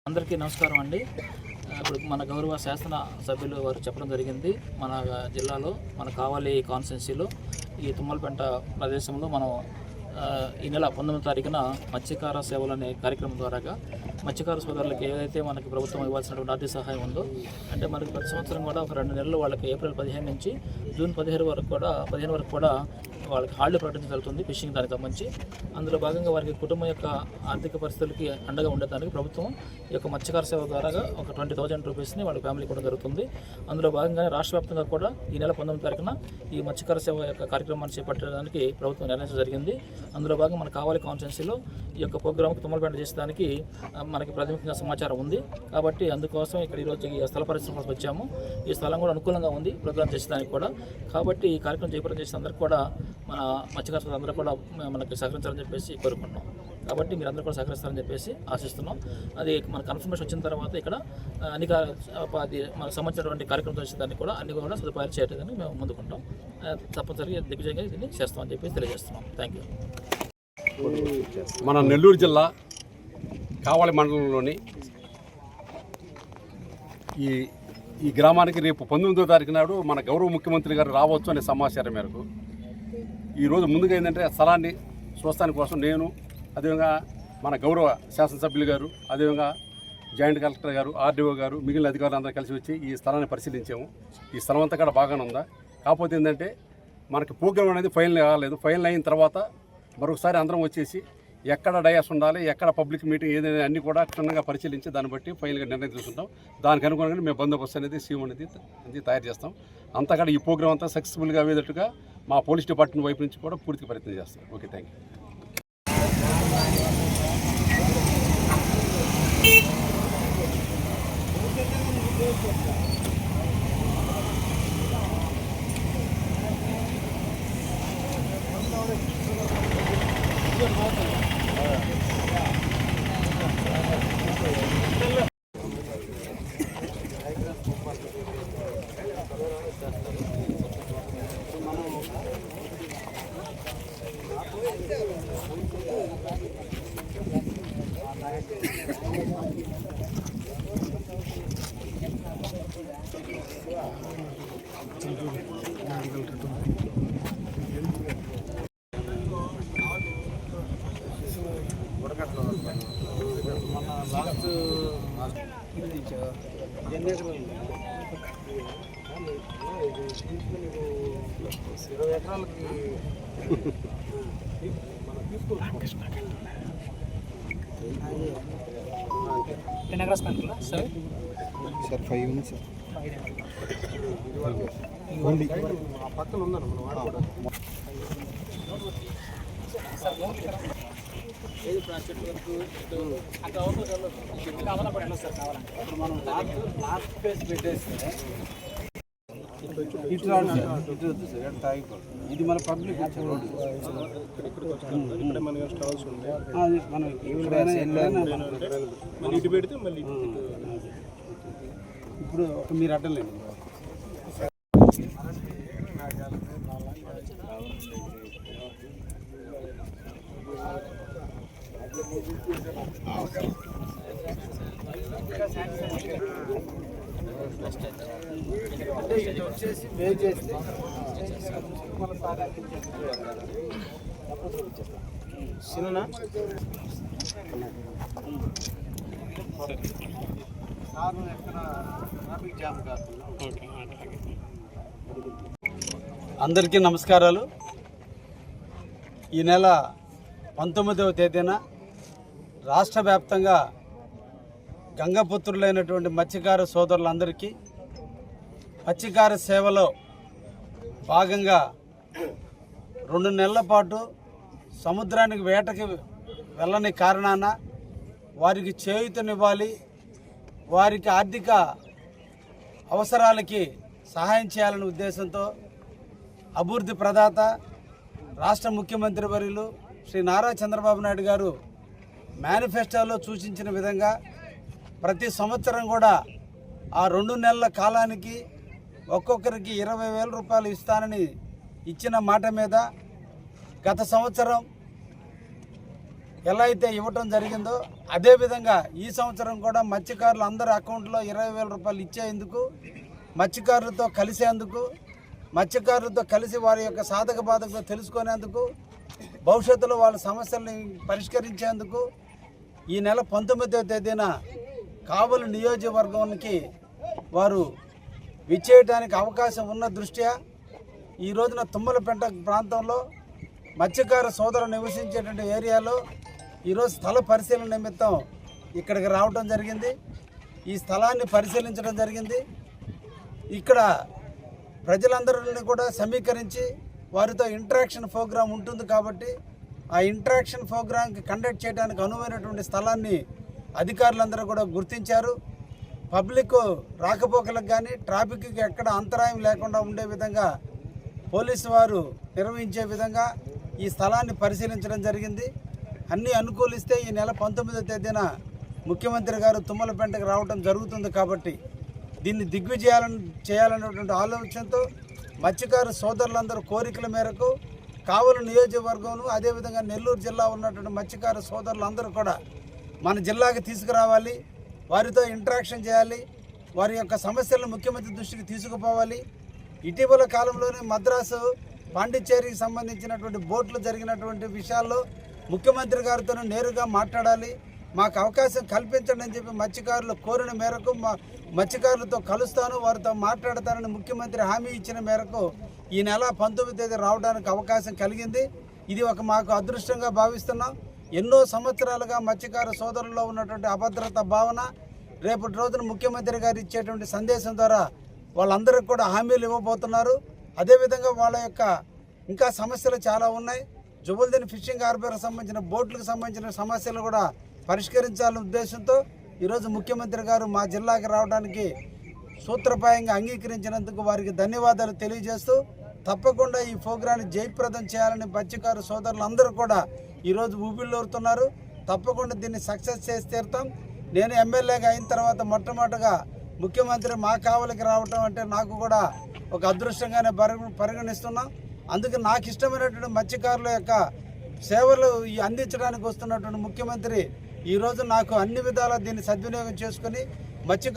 అందరికీ నమస్కారం అండి. ఇప్పుడు మన గౌరవ శాసన సభ్యులు వారు చెప్పడం జరిగింది. మన జిల్లాలో మన కావలి కాన్స్టిట్యున్సీలో ఈ తుమ్మలపెంట ప్రదేశంలో మనం ఈ నెల 19వ తారీఖున మత్స్యకార సేవలు అనే కార్యక్రమం ద్వారాగా మత్స్యకార సోదరులకు ఏదైతే మనకి ప్రభుత్వం ఇవ్వాల్సినటువంటి ఆర్థిక సహాయం ఉందో, అంటే మనకి ప్రతి సంవత్సరం కూడా ఒక 2 నెలలు వాళ్ళకి ఏప్రిల్ 15 నుంచి జూన్ 15 వరకు కూడా వాళ్ళకి హాలిడే ప్రకటించడం జరుగుతుంది ఫిషింగ్ దానికి సంబంధించి. అందులో భాగంగా వారికి కుటుంబం యొక్క ఆర్థిక పరిస్థితులకి అండగా ఉండేదానికి ప్రభుత్వం ఈ యొక్క మత్స్యకార సేవ ద్వారా ఒక 20,000 రూపీస్ని వాళ్ళ ఫ్యామిలీ కూడా జరుగుతుంది. అందులో భాగంగానే రాష్ట్ర వ్యాప్తంగా కూడా ఈ నెల 19వ తారీఖున ఈ మత్స్యకార సేవ యొక్క కార్యక్రమాన్ని చేపట్టడానికి ప్రభుత్వం నిర్ణయించడం జరిగింది. అందులో భాగంగా మన కావలి కాన్స్టిట్యున్సీలో ఈ యొక్క ప్రోగ్రాంకి తుమ్మలపెంట చేసేదానికి మనకి ప్రాథమికంగా సమాచారం ఉంది. కాబట్టి అందుకోసం ఇక్కడ ఈరోజు ఈ స్థల పరిశ్రమ కోసం వచ్చాము. ఈ స్థలం కూడా అనుకూలంగా ఉంది ప్రోగ్రాం చేసేదానికి కూడా. కాబట్టి ఈ కార్యక్రమం జయప్రదం చేసిన అందరికీ కూడా మన మత్స్యకారులు అందరూ కూడా మనకి సహకరించాలని చెప్పేసి కోరుకుంటున్నాం. కాబట్టి మీరు అందరూ కూడా సహకరిస్తారని చెప్పేసి ఆశిస్తున్నాం. అది మన కన్ఫర్మేషన్ వచ్చిన తర్వాత ఇక్కడ అన్ని మనకు సంబంధించినటువంటి కార్యక్రమం చేసేదానికి కూడా అన్ని కూడా సదుపాయాలు చేయడానికి మేము ముందుకుంటాం. తప్పనిసరిగా దిగ్విజయంగా దీన్ని చేస్తామని చెప్పేసి తెలియజేస్తున్నాం. Thank you. మన నెల్లూరు జిల్లా కావలి మండలంలోని ఈ గ్రామానికి రేపు 19వ తారీఖు నాడు మన గౌరవ ముఖ్యమంత్రి గారు రావచ్చు అనే సమాచారం మేరకు ఈరోజు ముందుగా ఏంటంటే స్థలాన్ని చూస్తానికి కోసం నేను, అదేవిధంగా మన గౌరవ శాసనసభ్యులు గారు, అదేవిధంగా జాయింట్ కలెక్టర్ గారు, ఆర్డీఓ గారు, మిగిలిన అధికారులు అందరూ కలిసి వచ్చి ఈ స్థలాన్ని పరిశీలించాము. ఈ స్థలం అంతా కూడా బాగానే ఉందా. కాకపోతే ఏంటంటే మనకి ప్రోగ్రామ్ అనేది ఫైనల్ కాలేదు. ఫైనల్ అయిన తర్వాత మరొకసారి అందరం వచ్చేసి ఎక్కడ డయాస్ ఉండాలి, ఎక్కడ పబ్లిక్ మీటింగ్ ఏదైనా అన్నీ కూడా క్షుణ్ణంగా పరిశీలించి దాన్ని బట్టి ఫైనల్గా నిర్ణయం తీసుకుంటాం. దానికి అనుగుణంగా మేము బందోబస్తు అనేది సీఎం అనేది తయారు చేస్తాం. అంతా కూడా ఈ ప్రోగ్రామ్ అంతా సక్సెస్ఫుల్గా అయ్యేటట్టుగా మా పోలీస్ డిపార్ట్మెంట్ వైపు నుంచి కూడా పూర్తిగా ప్రయత్నం చేస్తాం. Okay, thank you. లాస్ట్ 20 ఎకరాలకి సార్ 5 ఉంది సార్. పక్కన ఉందన్న మనం వాడు ఏది ప్రాజెక్ట్ వరకు అక్కడ అవసరం సార్ కావాలంటే ఇప్పుడు మనం లాస్ట్ ఫేజ్ పెట్టేస్తే ఇది మన పబ్లిక్ రోడ్డు. ఇక్కడ మనకి స్టాల్స్ ఉంటాయి. మనం మళ్ళీ ఇటు పెడితే మళ్ళీ ఇప్పుడు మీరు అడ్డలేదు. వచ్చేసి వేవ్ చేస్తే సినా అందరికీ నమస్కారాలు. ఈ నెల 19వ తేదీన రాష్ట్ర వ్యాప్తంగా గంగపుత్రులైనటువంటి మత్స్యకార సోదరులందరికీ మత్స్యకార సేవలో భాగంగా 2 నెలల పాటు సముద్రానికి వేటకి వెళ్ళని కారణాన వారికి చేయూతనివ్వాలి, వారికి ఆర్థిక అవసరాలకి సహాయం చేయాలనే ఉద్దేశంతో అభివృద్ధి ప్రదాత రాష్ట్ర ముఖ్యమంత్రి వర్యులు శ్రీ నారా చంద్రబాబు నాయుడు గారు మేనిఫెస్టోలో సూచించిన విధంగా ప్రతి సంవత్సరం కూడా ఆ 2 నెలల కాలానికి ఒక్కొక్కరికి 20,000 రూపాయలు ఇస్తానని ఇచ్చిన మాట మీద గత సంవత్సరం ఎలా అయితే ఇవ్వటం జరిగిందో అదేవిధంగా ఈ సంవత్సరం కూడా మత్స్యకారులు అందరి అకౌంట్లో 20,000 రూపాయలు ఇచ్చేందుకు, మత్స్యకారులతో కలిసేందుకు, మత్స్యకారులతో కలిసి వారి యొక్క సాధక బాధకులు తెలుసుకునేందుకు, భవిష్యత్తులో వాళ్ళ సమస్యల్ని పరిష్కరించేందుకు ఈ నెల 19వ తేదీన కావలి నియోజకవర్గానికి వారు విచ్చేయడానికి అవకాశం ఉన్న దృష్ట్యా ఈ రోజున తుమ్మలపెంట ప్రాంతంలో మత్స్యకార సోదరులు నివసించేటువంటి ఏరియాలో ఈరోజు స్థల పరిశీలన నిమిత్తం ఇక్కడికి రావడం జరిగింది. ఈ స్థలాన్ని పరిశీలించడం జరిగింది. ఇక్కడ ప్రజలందరినీ కూడా సమీకరించి వారితో ఇంటరాక్షన్ ప్రోగ్రాం ఉంటుంది కాబట్టి ఆ ఇంటరాక్షన్ ప్రోగ్రాంకి కండక్ట్ చేయడానికి అనువైనటువంటి స్థలాన్ని అధికారులందరూ కూడా గుర్తించారు. పబ్లిక్ రాకపోకలకు కానీ ట్రాఫిక్కి ఎక్కడ అంతరాయం లేకుండా ఉండే విధంగా పోలీసు వారు నిర్వహించే విధంగా ఈ స్థలాన్ని పరిశీలించడం జరిగింది. అన్నీ అనుకూలిస్తే ఈ నెల 19వ తేదీన ముఖ్యమంత్రి గారు తుమ్మలపెంటకు రావడం జరుగుతుంది కాబట్టి దీన్ని దిగ్విజయాలను చేయాలనేటువంటి ఆలోచనతో మత్స్యకారు సోదరులందరూ కోరికల మేరకు కావలి నియోజకవర్గంలో అదేవిధంగా నెల్లూరు జిల్లా ఉన్నటువంటి మత్స్యకారు సోదరులందరూ కూడా మన జిల్లాకి తీసుకురావాలి, వారితో ఇంటరాక్షన్ చేయాలి, వారి యొక్క సమస్యలను ముఖ్యమంత్రి దృష్టికి తీసుకుపోవాలి. ఇటీవల కాలంలోనే మద్రాసు పాండిచ్చేరికి సంబంధించినటువంటి బోట్లు జరిగినటువంటి విషయాల్లో ముఖ్యమంత్రి గారితో నేరుగా మాట్లాడాలి, మాకు అవకాశం కల్పించండి అని చెప్పి మత్స్యకారులు కోరిన మేరకు మత్స్యకారులతో కలుస్తాను, వారితో మాట్లాడతానని ముఖ్యమంత్రి హామీ ఇచ్చిన మేరకు ఈ నెల 19వ తేదీ రావడానికి అవకాశం కలిగింది. ఇది మాకు అదృష్టంగా భావిస్తున్నాం. ఎన్నో సంవత్సరాలుగా మత్స్యకార సోదరుల్లో ఉన్నటువంటి అభద్రత భావన రేపటి రోజున ముఖ్యమంత్రి గారు ఇచ్చేటువంటి సందేశం ద్వారా వాళ్ళందరికీ కూడా హామీలు ఇవ్వబోతున్నారు. అదేవిధంగా వాళ్ళ యొక్క ఇంకా సమస్యలు చాలా ఉన్నాయి. జుబుల్దిన్ ఫిషింగ్ హార్బర్కి సంబంధించిన బోట్లకు సంబంధించిన సమస్యలు కూడా పరిష్కరించాలనే ఉద్దేశంతో ఈరోజు ముఖ్యమంత్రి గారు మా జిల్లాకి రావడానికి సూత్రప్రాయంగా అంగీకరించినందుకు వారికి ధన్యవాదాలు తెలియజేస్తూ తప్పకుండా ఈ ప్రోగ్రాన్ని జయప్రదం చేయాలని మత్స్యకారు సోదరులందరూ కూడా ఈరోజు ఊపిళ్ళూరుతున్నారు. తప్పకుండా దీన్ని సక్సెస్ చేసి తీరుతాం. నేను ఎమ్మెల్యేగా అయిన తర్వాత మొట్టమొదటిగా ముఖ్యమంత్రి మా కావలికి రావటం అంటే నాకు కూడా ఒక అదృష్టంగానే పరిగణిస్తున్నాం. అందుకే నాకు ఇష్టమైనటువంటి మత్స్యకారుల యొక్క సేవలు అందించడానికి వస్తున్నటువంటి ముఖ్యమంత్రి ఈరోజు నాకు అన్ని విధాలా దీన్ని సద్వినియోగం చేసుకుని మత్స్యకారు